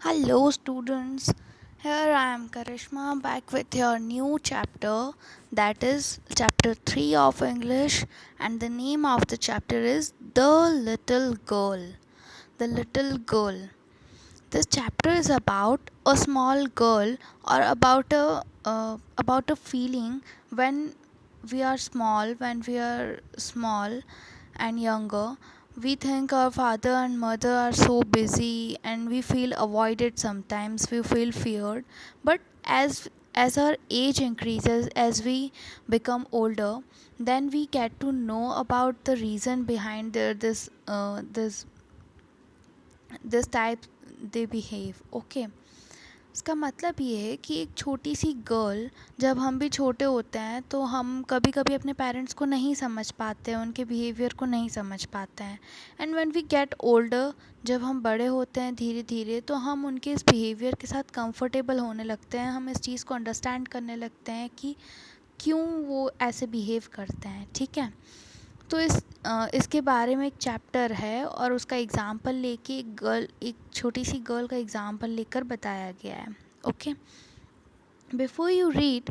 Hello, students. Here I am Karishma back with your new chapter, that is chapter 3 of English, and the name of the chapter is The Little Girl. The Little Girl. This chapter is about a small girl, or about a feeling when we are small and younger. We think our father and mother are so busy and we feel avoided sometimes, we feel feared. But as our age increases, as we become older, then we get to know about the reason behind this type they behave. Okay, इसका मतलब ये है कि एक छोटी सी girl, जब हम भी छोटे होते हैं तो हम कभी कभी अपने पेरेंट्स को नहीं समझ पाते हैं, उनके बिहेवियर को नहीं समझ पाते हैं. And when we get older, जब हम बड़े होते हैं धीरे धीरे, तो हम उनके इस बिहेवियर के साथ कंफर्टेबल होने लगते हैं. हम इस चीज़ को अंडरस्टैंड करने लगते हैं कि क्यों वो ऐसे बिहेव करते हैं. ठीक है, तो इसके बारे में एक चैप्टर है और उसका एग्ज़ाम्पल लेके एक छोटी सी गर्ल का एग्ज़ाम्पल लेकर बताया गया है. Okay, before you read,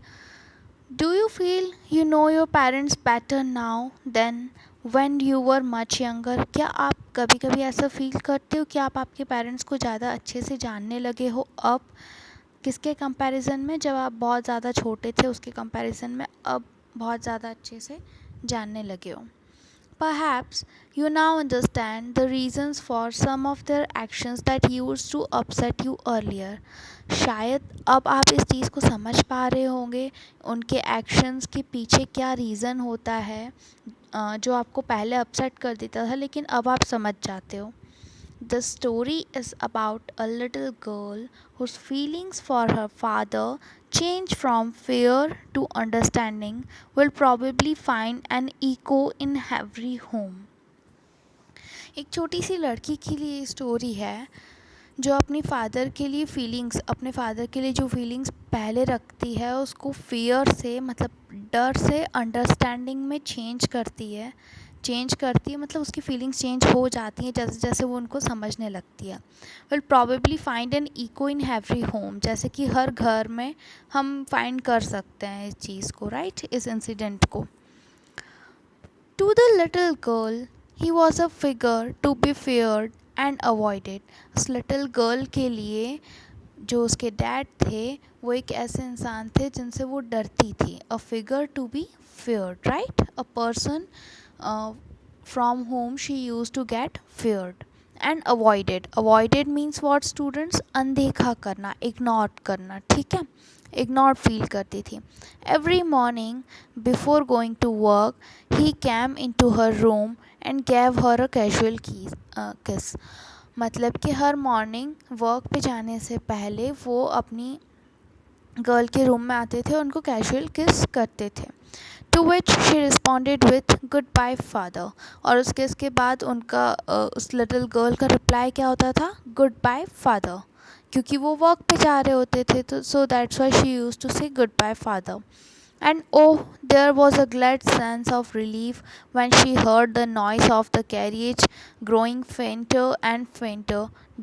do you feel you know your parents better now than when you were much younger? क्या आप कभी कभी ऐसा फील करते हो कि आप आपके पेरेंट्स को ज़्यादा अच्छे से जानने लगे हो अब? किसके कंपैरिजन में? जब आप बहुत ज़्यादा छोटे थे उसके कंपैरिजन में अब बहुत ज़्यादा अच्छे से जानने लगे हो. Perhaps you now understand the reasons for some of their actions that used to upset you earlier. शायद अब आप इस चीज़ को समझ पा रहे होंगे, उनके एक्शंस के पीछे क्या रीज़न होता है जो आपको पहले अपसेट कर देता था, लेकिन अब आप समझ जाते हो. The story is about a little girl whose feelings for her father change from fear to understanding, will probably find an echo in every home. एक छोटी सी लड़की के लिए स्टोरी है जो अपने फादर के लिए जो फीलिंग्स पहले रखती है उसको फियर से, मतलब डर से, अंडरस्टैंडिंग में चेंज करती है. मतलब उसकी फीलिंग्स चेंज हो जाती हैं जैसे जैसे वो उनको समझने लगती है. Will probably find an echo in every home, जैसे कि हर घर में हम फाइंड कर सकते हैं इस चीज़ को, राइट, इस इंसिडेंट को. To the little girl he was a figure to be feared and avoided. उस लिटिल गर्ल के लिए जो उसके डैड थे वो एक ऐसे इंसान थे जिनसे वो डरती थी. A figure to be feared, right, a person from whom she used to get feared. And avoided means what, students? अनदेखा करना, इग्नोर करना. ठीक है, इग्नोर फील करती थी. Every morning before going to work he came into her room and gave her a casual kiss. मतलब कि हर मॉर्निंग वर्क पे जाने से पहले वो अपनी गर्ल के रूम में आते थे और उनको कैजुअल किस करते थे. To which she responded with goodbye father. और उसके बाद उनका उस लिटिल गर्ल का रिप्लाई क्या होता था? गुड बाय फादर, क्योंकि वो वर्क पे जा रहे होते थे, तो so that's why she use to say goodbye father. And oh, there was a glad sense of relief when she heard the noise of the carriage growing fainter and fainter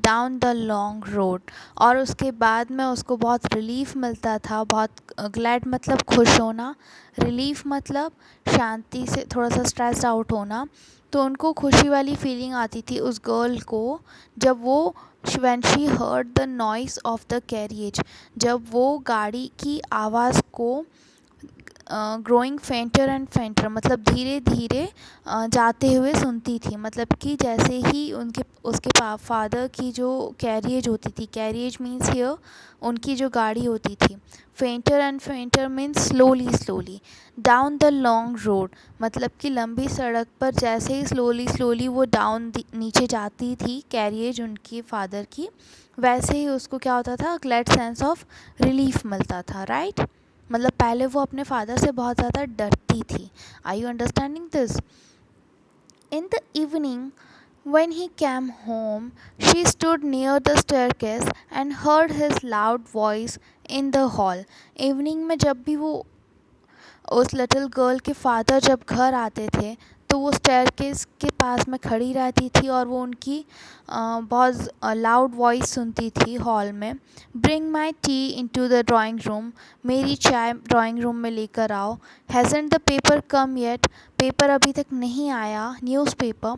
down the long road. और उसके बाद में उसको बहुत relief मिलता था. बहुत glad मतलब खुश होना, रिलीफ मतलब शांति से थोड़ा सा स्ट्रेस्ड आउट होना. तो उनको खुशी वाली फीलिंग आती थी उस गर्ल को जब वो when she heard the noise of the carriage, जब वो गाड़ी की आवाज़ को ग्रोइंग फेंटर एंड फेंटर मतलब धीरे धीरे जाते हुए सुनती थी. मतलब कि जैसे ही उसके फादर की जो कैरियज होती थी, कैरियज मीन्स हियर उनकी जो गाड़ी होती थी, फेंटर and फेंटर means slowly slowly, down the long road मतलब कि लंबी सड़क पर जैसे ही स्लोली स्लोली वो डाउन नीचे जाती थी कैरियज उनके फादर की, वैसे ही उसको क्या होता था? ग्लैड सेंस ऑफ रिलीफ मिलता था, राइट. मतलब पहले वो अपने फादर से बहुत ज़्यादा डरती थी. Are you understanding this? In the evening when he came home, she stood near the staircase and heard his loud voice in the hall. Evening में जब भी वो उस लिटिल गर्ल के फादर जब घर आते थे तो वो स्टेयरकेस के पास में खड़ी रहती थी और वो उनकी बहुत लाउड वॉइस सुनती थी हॉल में। Bring my tea into the drawing room, मेरी चाय ड्राइंग रूम में लेकर आओ। Hasn't the paper come yet, paper अभी तक नहीं आया, newspaper.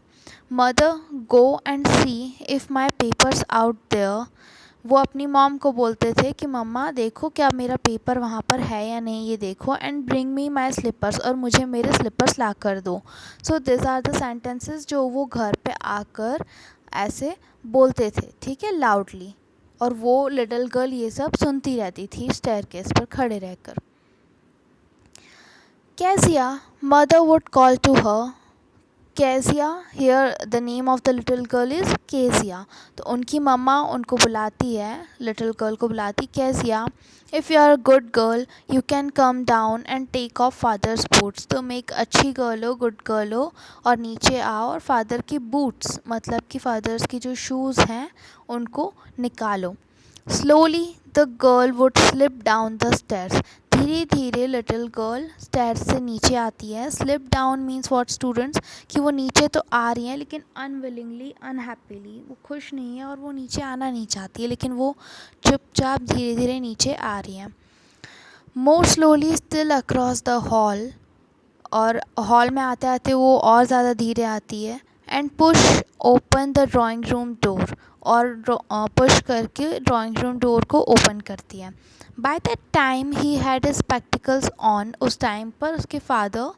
Mother, go and see if my paper's out there. वो अपनी मॉम को बोलते थे कि मम्मा देखो क्या मेरा पेपर वहाँ पर है या नहीं, ये देखो। And bring me my slippers, और मुझे मेरे स्लीपर्स ला कर दो। So this are the sentences जो वो घर पे आकर ऐसे बोलते थे, ठीक है, लाउडली। और वो लिटिल गर्ल ये सब सुनती रहती थी स्टेयरकेस पर खड़े रहकर। Kezia, mother would call to her. Kezia, here the name of the little girl is Kezia. तो उनकी मम्मा उनको बुलाती है, little girl को बुलाती, Kezia, if you are a good girl, you can come down and take off father's boots. तुम एक अच्छी गर्ल हो, गुड गर्ल हो, और नीचे आओ और फादर की बूट्स मतलब कि फादर्स की जो शूज़ हैं उनको निकालो। Slowly the girl would slip down the stairs. धीरे धीरे लिटिल गर्ल स्टेयर्स से नीचे आती है। Slip down means what students, कि वो नीचे तो आ रही हैं लेकिन अनविलिंगली, अनहैप्पीली, वो खुश नहीं है और वो नीचे आना नहीं चाहती है, लेकिन वो चुपचाप धीरे धीरे नीचे आ रही हैं। मोर slowly still across the hall, और हॉल में आते आते वो और ज़्यादा धीरे आती है। And push open the drawing room door, और पुश करके ड्राइंग रूम डोर को ओपन करती है। By that time he had spectacles on, उस टाइम पर उसके फादर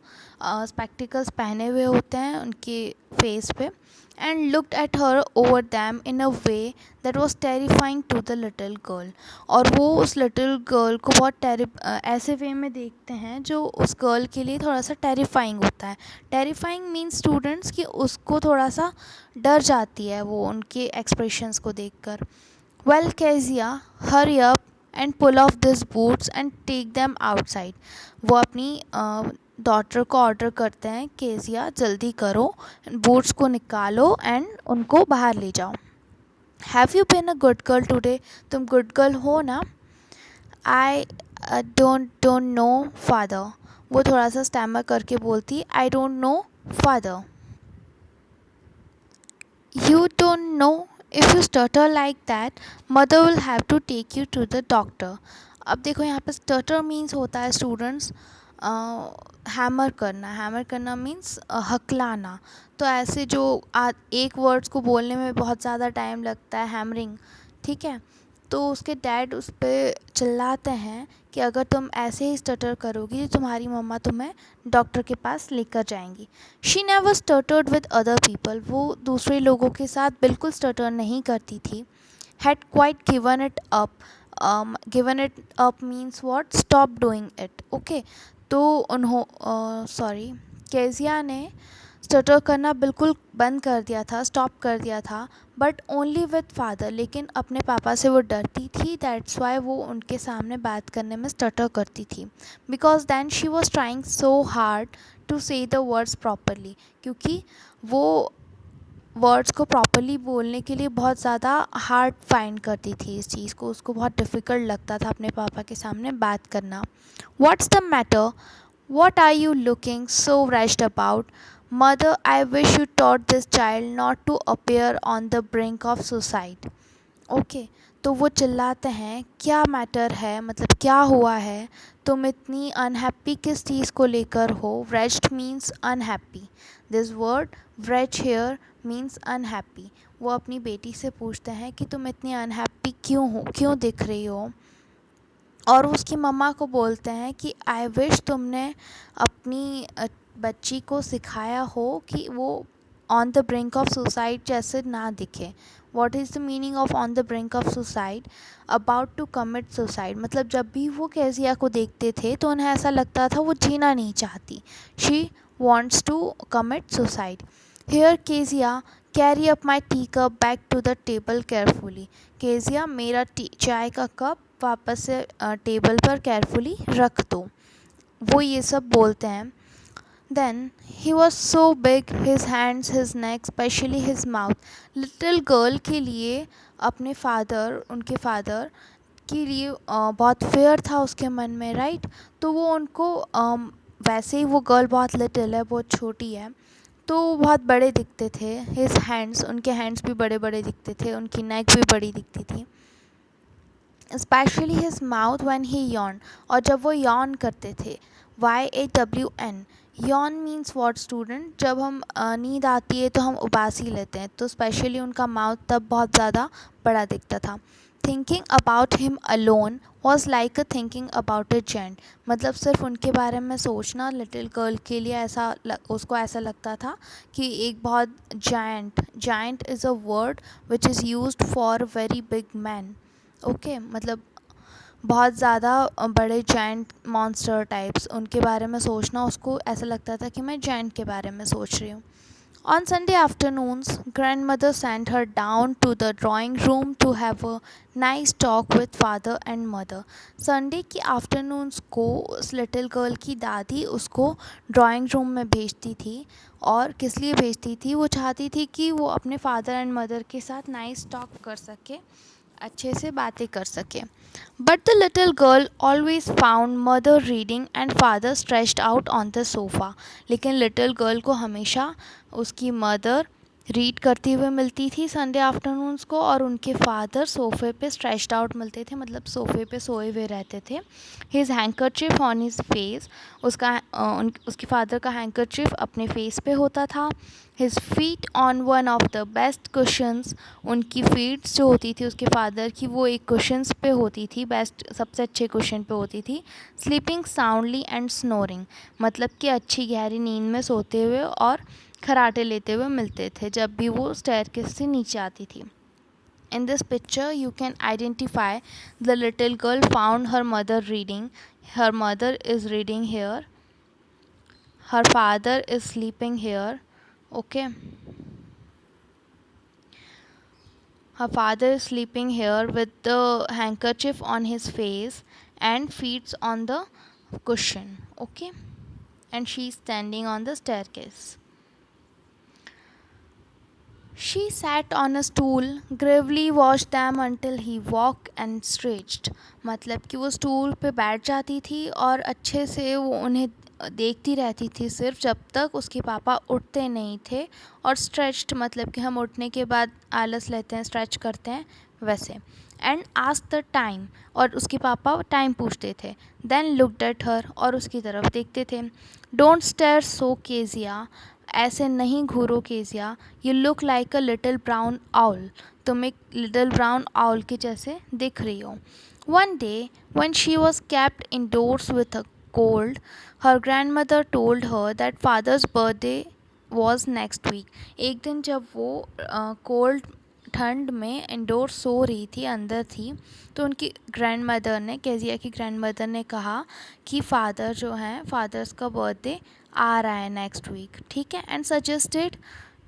स्पेक्टिकल्स पहने हुए होते हैं उनके फेस पे। And looked at her over them in a way that was terrifying to the little girl, और वो उस लिटिल गर्ल को बहुत ऐसे वे में देखते हैं जो उस गर्ल के लिए थोड़ा सा टेरिफाइंग होता है। टेरिफाइंग मीन्स स्टूडेंट्स कि उसको थोड़ा सा डर जाती है वो उनके एक्सप्रेशंस को देखकर। Well Kezia, hurry up and pull off this boots and take them outside. वो अपनी डॉटर को ऑर्डर करते हैं, केजिया जल्दी करो, बूट्स को निकालो एंड उनको बाहर ले जाओ। Have you been a good girl today, तुम गुड गर्ल हो ना? आई डोंट नो फादर, वो थोड़ा सा स्टैमर करके बोलती, I don't know father. You don't know, if you stutter like that mother will have to take you to the doctor. अब देखो यहाँ पे स्टटर मीन्स होता है स्टूडेंट्स हैमर करना। हैमर करना मीन्स हकलाना। तो ऐसे जो एक वर्ड्स को बोलने में बहुत ज़्यादा टाइम लगता है, हैमरिंग, ठीक है। तो उसके डैड उस पर चिल्लाते हैं कि अगर तुम ऐसे ही स्टटर करोगी तो तुम्हारी मम्मा तुम्हें डॉक्टर के पास लेकर जाएंगी। She never stuttered with other people, वो दूसरे लोगों के साथ बिल्कुल स्टटर नहीं करती थी। Had quite given it up, given it up means what, stop doing it, okay. तो केजिया ने स्टटर करना बिल्कुल बंद कर दिया था, स्टॉप कर दिया था, बट ओनली विद फादर, लेकिन अपने पापा से वो डरती थी। दैट्स वाई वो उनके सामने बात करने में स्टटर करती थी। Because then she was trying so hard to say the words properly, क्योंकि वो वर्ड्स को प्रॉपरली बोलने के लिए बहुत ज़्यादा हार्ड फाइंड करती थी इस चीज़ को, उसको बहुत डिफ़िकल्ट लगता था अपने पापा के सामने बात करना। What's the matter, what are you looking so rushed about? Mother, I wish you taught this child not to appear on the brink of suicide. Okay, तो वो चिल्लाते हैं, क्या मैटर है, मतलब क्या हुआ है, तुम इतनी अनहैप्पी किस चीज़ को लेकर हो? Wretched means unhappy, this word wretched here means unhappy. वो अपनी बेटी से पूछते हैं कि तुम इतनी अनहैप्पी क्यों हो, क्यों दिख रही हो? और उसकी मम्मा को बोलते हैं कि आई विश तुमने अपनी बच्ची को सिखाया हो कि वो on the brink of suicide जैसे ना दिखे। What is the meaning of on the brink of suicide? About to commit suicide, मतलब जब भी वो केजिया को देखते थे तो उन्हें ऐसा लगता था वो जीना नहीं चाहती। She wants to commit suicide. Here Kezia, carry up my tea cup back to the table carefully. Kezia, मेरा चाय का कप वापस से टेबल पर केयरफुली रख दो। वो ये सब बोलते हैं। Then he was so big, his hands, his neck, especially his mouth. Little girl के लिए अपने उनके फादर के लिए बहुत फेयर था उसके मन में, राइट। तो वो उनको वैसे ही वो गर्ल बहुत लिटिल है, बहुत छोटी है, तो वो बहुत बड़े दिखते थे। हिज हैंड्स, उनके हैंड्स भी बड़े बड़े दिखते थे, उनकी नेक भी बड़ी दिखती थी। Specially his mouth when he Yon, और जब वो यॉन करते थे। YAWN, Yon means what student, जब हम नींद आती है तो हम उबासी लेते हैं, तो स्पेशली उनका माउथ तब बहुत ज़्यादा बड़ा दिखता था। Thinking about him alone was like a thinking about a giant, मतलब सिर्फ उनके बारे में सोचना लिटिल गर्ल के लिए उसको ऐसा लगता था कि एक बहुत giant is a word which is used for very big man. Okay, मतलब बहुत ज़्यादा बड़े जायंट मॉन्स्टर टाइप्स, उनके बारे में सोचना उसको ऐसा लगता था कि मैं जायंट के बारे में सोच रही हूँ। On Sunday afternoons, grandmother sent her down to the drawing room to have a nice talk with father and mother. Sunday की आफ्टरनून्स को उस लिटिल गर्ल की दादी उसको ड्राइंग रूम में भेजती थी, और किस लिए भेजती थी? वो चाहती थी कि वो अपने फादर एंड मदर के साथ नाइस टॉक कर सके, अच्छे से बातें कर सके। But the little girl always found mother reading and father stretched out on the sofa, लेकिन लिटिल गर्ल को हमेशा उसकी मदर रीड करती हुए मिलती थी संडे आफ्टरनून्स को, और उनके फादर सोफ़े पे स्ट्रेच्ड आउट मिलते थे, मतलब सोफ़े पे सोए हुए रहते थे। हिज हैंकरचिफ ऑन हिज फेस, उसके फादर का हैंकरचिफ अपने फेस पे होता था। His feet on one of the best cushions, उनकी फीट्स जो होती थी उसके फादर की, वो एक कुशंस पे होती थी, बेस्ट सबसे अच्छे कुशन पे होती थी। स्लीपिंग साउंडली एंड स्नोरिंग, मतलब कि अच्छी गहरी नींद में सोते हुए और खराटे लेते हुए मिलते थे जब भी वो स्टेयरकेस से नीचे आती थी। In this picture, you can identify the little girl found her mother reading. Her mother is reading here. Her father is sleeping here. Okay. Her father is sleeping here with the handkerchief on his face and feet on the cushion. Okay. And she is standing on the staircase. She sat on a stool, gravely watched them until he walked and stretched. मतलब कि वो stool पे बैठ जाती थी और अच्छे से वो उन्हें देखती रहती थी सिर्फ जब तक उसके पापा उठते नहीं थे, और स्ट्रेच्ड मतलब कि हम उठने के बाद आलस लेते हैं, स्ट्रेच करते हैं, वैसे। एंड आस्क्ड द टाइम, और उसके पापा टाइम पूछते थे। देन लुक्ड एट हर, और उसकी तरफ देखते थे। डोंट स्टेयर सो केजिया, ऐसे नहीं घूरो Kezia. You look like a little brown owl, तुम एक लिटिल ब्राउन आउल के जैसे दिख रही हो। One day when she was kept indoors with a cold, her grandmother told her that father's birthday was next week. एक दिन जब वो कोल्ड ठंड में इंडोर सो रही थी, अंदर थी, तो उनकी ग्रैंड मदर ने, केजिया की ग्रैंड मदर ने कहा कि फादर जो हैं, फादर्स का बर्थडे आ रहा है नेक्स्ट वीक, ठीक है। And suggested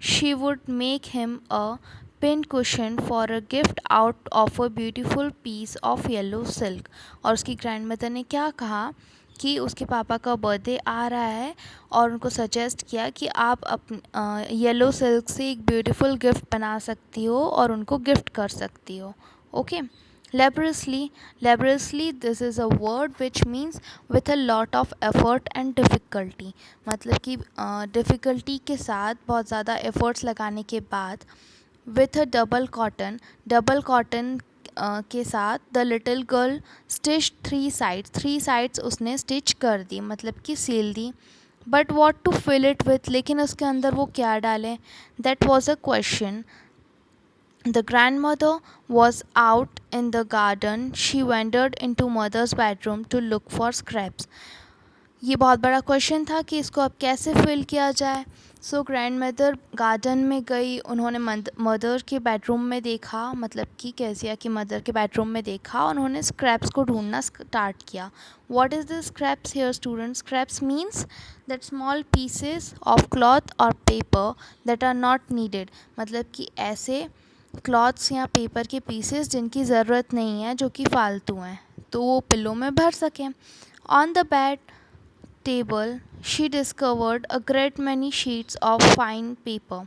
she would make him a pin cushion for a gift out of a beautiful piece of yellow silk. और उसकी ग्रैंड मदर ने क्या कहा कि उसके पापा का बर्थडे आ रहा है, और उनको सजेस्ट किया कि आप येलो सिल्क से एक ब्यूटीफुल गिफ्ट बना सकती हो और उनको गिफ्ट कर सकती हो। Okay. लेबरसली this is a word which means with a lot of effort and difficulty, मतलब कि डिफ़िकल्टी के साथ, बहुत ज़्यादा एफ़र्ट्स लगाने के बाद। विथ अ डबल कॉटन के साथ। The little girl stitch three sides उसने स्टिच कर दी, मतलब कि सील दी। But what to fill it with, लेकिन उसके अंदर वो क्या डालें, that was a question. The grandmother was out in the garden, she wandered into mother's bedroom to look for scraps. ये बहुत बड़ा क्वेश्चन था कि इसको अब कैसे फिल किया जाए। सो ग्रैंड मदर गार्डन में गई, उन्होंने मदर के बेडरूम में देखा, मतलब कि केजिया की मदर के बेडरूम में देखा, उन्होंने स्क्रैप्स को ढूंढना स्टार्ट किया। What is the scraps here students? Scraps means that small pieces of cloth और paper that are not needed, मतलब कि ऐसे क्लॉथ्स या पेपर के पीसेस जिनकी ज़रूरत नहीं है, जो कि फालतू हैं, तो वो पिल्लों में भर सकें। On the bed table she discovered a great many sheets of fine paper.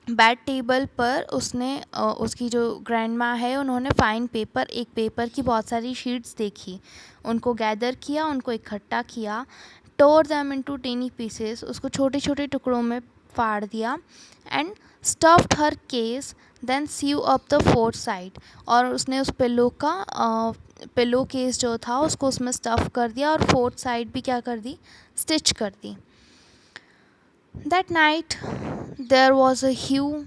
Bed table पर उसने उसकी जो ग्रैंड माँ है, उन्होंने फ़ाइन पेपर, एक पेपर की बहुत सारी शीट्स देखी, उनको गैदर किया, उनको इकट्ठा किया। Tore them into tiny pieces, उसको छोटे छोटे टुकड़ों में फाड़ दिया and stuffed her case then sew up the fourth side, और उसने उस पिलो केस जो था उसको उसमें स्टफ़ कर दिया और फोर्थ साइड भी क्या कर दी, स्टिच कर दी. That night there was a hue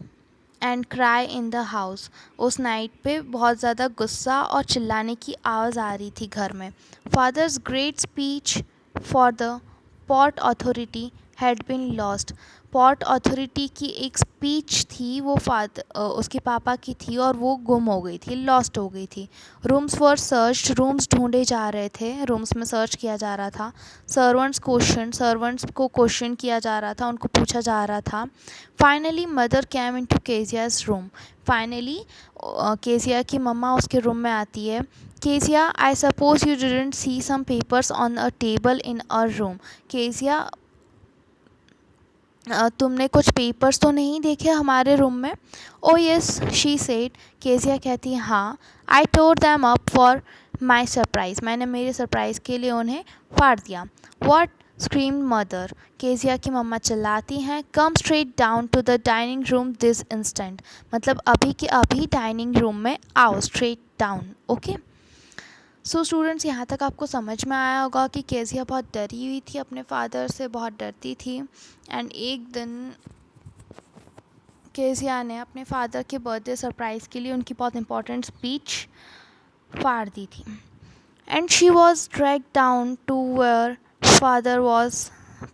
and cry in the house. उस नाइट पे बहुत ज़्यादा गुस्सा और चिल्लाने की आवाज़ आ रही थी घर में. Father's great speech for the port authority had been lost. Port authority की एक स्पीच थी वो उसके पापा की थी और वो गुम हो गई थी, लॉस्ट हो गई थी. रूम्स वर सर्च्ड. रूम्स ढूंढे जा रहे थे, रूम्स में सर्च किया जा रहा था. सर्वेंट्स को क्वेश्चन किया जा रहा था, उनको पूछा जा रहा था. Finally mother came into Kezia's room. Finally Kezia की मम्मा उसके रूम में आती है. Kezia, I suppose you didn't see some papers on a table in our room. Kezia, तुमने कुछ पेपर्स तो नहीं देखे हमारे रूम में. Oh yes, she said. Kezia कहती है हाँ. I tore them up for my surprise. मैंने मेरे सरप्राइज़ के लिए उन्हें फाड़ दिया. What, scream mother. केजिया की मम्मा चिल्लाती हैं. Come straight down to the dining room this instant. मतलब अभी के अभी डाइनिंग रूम में आओ, straight down. Okay. So students, यहाँ तक आपको समझ में आया होगा कि केजिया बहुत डरी हुई थी, अपने फादर से बहुत डरती थी. एंड एक दिन केजिया ने अपने फादर के बर्थडे सरप्राइज़ के लिए उनकी बहुत इंपॉर्टेंट स्पीच फाड़ दी थी. And she was drag down to where father was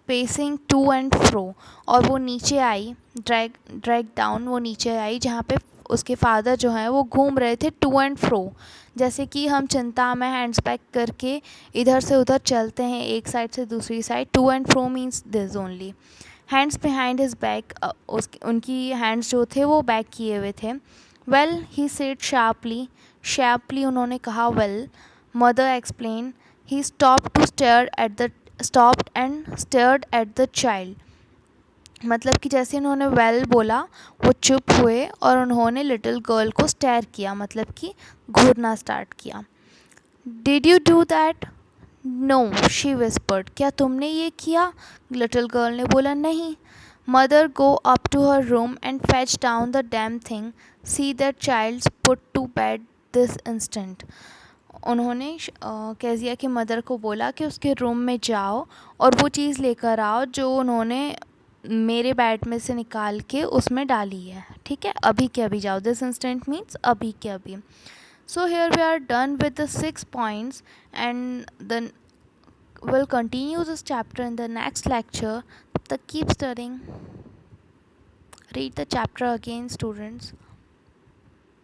pacing to and fro. और वो नीचे आई, ड्रैग डाउन, वो नीचे आई जहाँ पे उसके फादर जो हैं वो घूम रहे थे टू एंड फ्रो. जैसे कि हम चिंता में हैंड्स बैक करके इधर से उधर चलते हैं, एक साइड से दूसरी side. To and fro means this only. Hands behind his back. उनकी हैंड्स जो थे वो बैक किए हुए थे. वेल, ही सेड शार्पली उन्होंने कहा. Well, mother explain. He stopped and stared at the child. मतलब कि जैसे उन्होंने वेल बोला वो चुप हुए और उन्होंने लिटिल गर्ल को स्टेयर किया, मतलब कि घूरना स्टार्ट किया. Did you do that? No, she whispered. क्या तुमने ये किया? लिटिल गर्ल ने बोला नहीं. Mother, go up to her room and fetch down the damn thing. See that child's put to bed this instant. उन्होंने केजिया की मदर को बोला कि उसके रूम में जाओ और वो चीज़ लेकर आओ जो उन्होंने मेरे बेड में से निकाल के उसमें डाली है. ठीक है, अभी के अभी जाओ. दिस इंस्टेंट मीन्स अभी के अभी. So here we are done with the 6 points and then we'll continue this chapter in the next lecture. So keep studying. Read the chapter again, students.